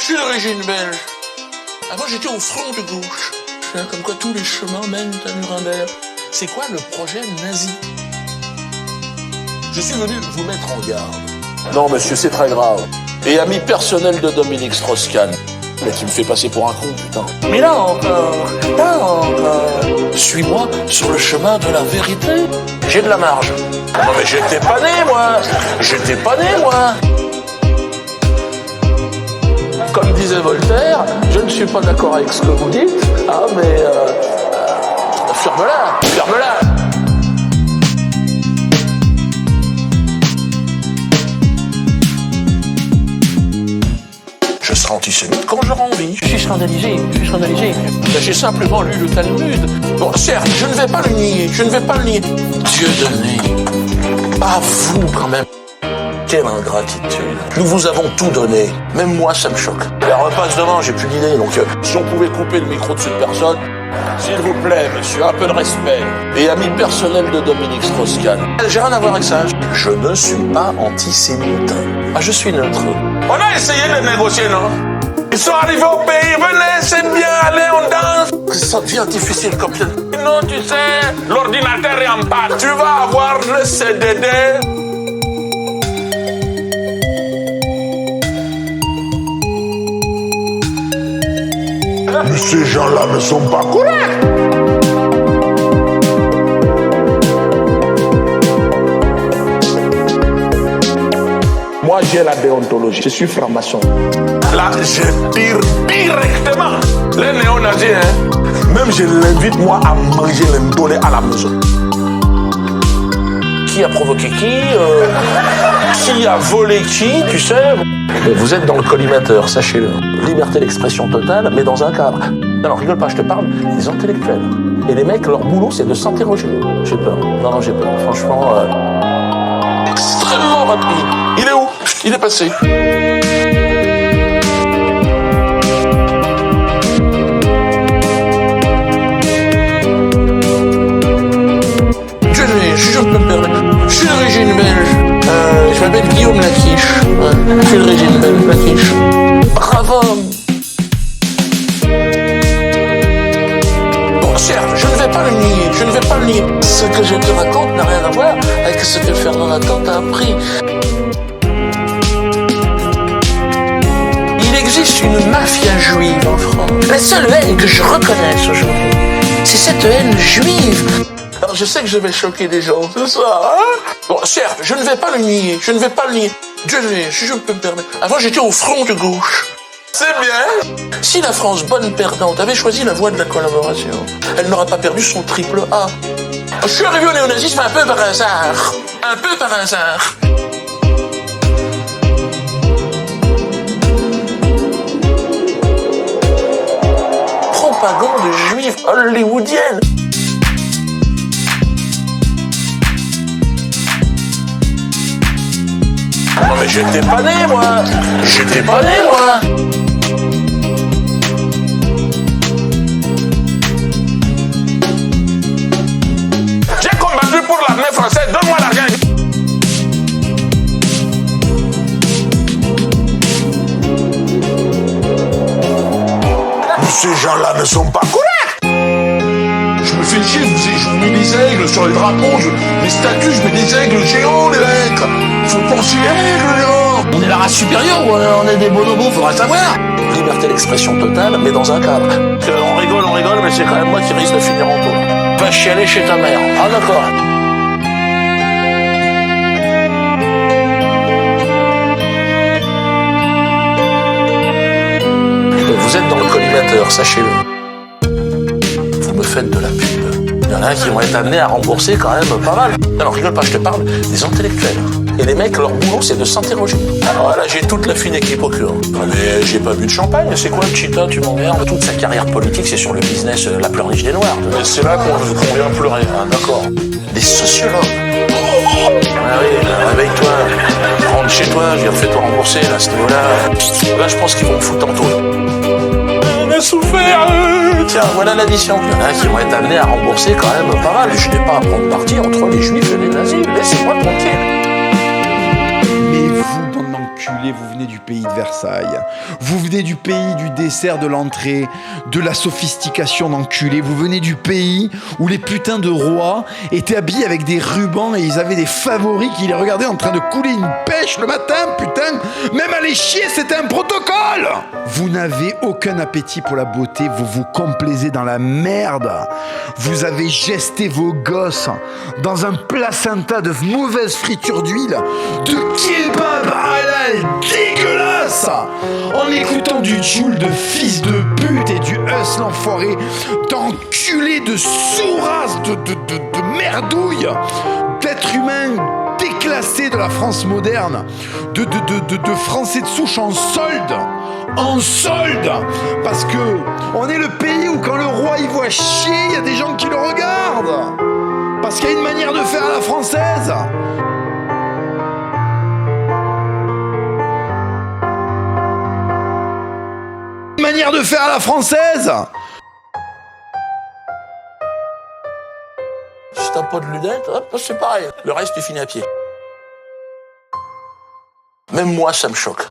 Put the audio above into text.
Je suis d'origine belge. Avant, j'étais au front de gauche. Comme quoi tous les chemins mènent à Nuremberg. C'est quoi le projet nazi? Je suis venu vous mettre en garde. Non, monsieur, c'est très grave. Et ami personnel de Dominique Strauss-Kahn. Mais tu me fais passer pour un con, putain. Mais là encore. Suis-moi sur le chemin de la vérité. J'ai de la marge. Non mais j'étais pas né, moi. Comme disait Voltaire, je ne suis pas d'accord avec ce que vous dites, mais ferme-la. Je serai antisémite quand j'aurai envie. Je suis scandalisé. J'ai simplement lu le Talmud. Bon, certes, je ne vais pas le nier. Dieu donné. Pas vous, quand même. Quelle ingratitude. Nous vous avons tout donné. Même moi, ça me choque. La repasse demain, j'ai plus d'idée. Donc, si on pouvait couper le micro de cette personne, s'il vous plaît, monsieur, un peu de respect. Et ami personnel de Dominique Strauss-Kahn. J'ai rien à voir avec ça. Je ne suis pas antisémite. Je suis neutre. On a essayé de négocier, non? Ils sont arrivés au pays, venez, c'est bien, allez, on danse. Ça devient difficile comme ça. Non, tu sais, l'ordinateur est en panne. Tu vas avoir le CDD. Mais ces gens-là ne sont pas corrects. Moi, j'ai la déontologie. Je suis franc-maçon. Là, je tire directement les néo-nazis. Même je l'invite, moi, à manger l'indolé à la maison. Qui a provoqué qui Qui a volé qui, tu sais? Mais vous êtes dans le collimateur, sachez-le. Liberté d'expression totale, mais dans un cadre. Alors, rigole pas, je te parle des intellectuels. Et les mecs, leur boulot, c'est de s'interroger. J'ai peur. Non, j'ai peur. Franchement, extrêmement rapide. Il est où? Il est passé. Je peux me permettre. Je suis d'origine belge. Je m'appelle Guillaume Laquiche. Je suis d'origine belge, Laquiche. Bravo. Bon, certes, je ne vais pas le nier. Ce que je te raconte n'a rien à voir avec ce que Fernand Attente a appris. Il existe une mafia juive en France. La seule haine que je reconnaisse aujourd'hui, c'est cette haine juive. Alors je sais que je vais choquer des gens, c'est ça, hein? Bon, certes, je ne vais pas le nier. Dieu donné, je peux me permettre. Avant, j'étais au front de gauche. C'est bien. Si la France, bonne perdante, avait choisi la voie de la collaboration, elle n'aurait pas perdu son triple A. Je suis arrivé au néonazisme un peu par hasard. Propagande juive hollywoodienne. Non mais j'étais pas né, moi. J'ai combattu pour l'armée française, donne-moi l'argent. Ces gens-là ne sont pas corrects. Je me fais chier, je vous mets des aigles sur les drapeaux, les statues, je mets des aigles géants, les mecs. Faut penser aigles, les gars. On est la race supérieure ou on est des bonobos, faudra savoir. Liberté d'expression totale, mais dans un cadre. On rigole, mais c'est quand même moi qui risque de finir en taule. Va chialer chez ta mère. Ah d'accord. Vous êtes dans le collimateur, sachez-le. Vous me faites de la pub. Il y en a qui vont être amenés à rembourser quand même pas mal. Alors rigole pas, je te parle des intellectuels. Et les mecs, leur boulot, c'est de s'interroger. Alors là, j'ai toute la fine équipe au cœur. Mais j'ai pas bu de champagne, c'est quoi le cheetah, tu m'emmerdes? Toute sa carrière politique, c'est sur le business la plus riche des Noirs. Mais c'est là qu'on vient pleurer, hein, d'accord. Des sociologues. Ah oui, réveille-toi, rentre chez toi, fais-toi rembourser, là, à ce niveau-là. Là, je pense qu'ils vont me foutre en taule. On a souffert. Tiens, voilà l'addition. Il y en a qui vont être amenés à rembourser quand même pas mal. Je n'ai pas à prendre parti entre les juifs et les nazis. Laissez-moi tranquille. Mais vous, bande d'enculés. enculés, vous venez du pays de Versailles. Vous venez du pays du dessert, de l'entrée, de la sophistication d'enculés. Vous venez du pays où les putains de rois étaient habillés avec des rubans et ils avaient des favoris qui les regardaient en train de couler une pêche le matin, putain. Même aller chier, c'était un protocole. Vous n'avez aucun appétit pour la beauté, vous vous complaisez dans la merde. Vous avez gesté vos gosses dans un placenta de mauvaise friture d'huile, de kebab halal dégueulasse, en écoutant du Joule de fils de pute et du Us l'enfoiré, d'enculé, de sourasse, de merdouille, d'êtres humains déclassés de la France moderne, de Français de souche en solde, parce que on est le pays où quand le roi il voit chier, il y a des gens qui le regardent, parce qu'il y a une manière de faire à la française. Une manière de faire à la française. Si t'as pas de lunettes, hop, c'est pareil. Le reste, tu finis à pied. Même moi, ça me choque.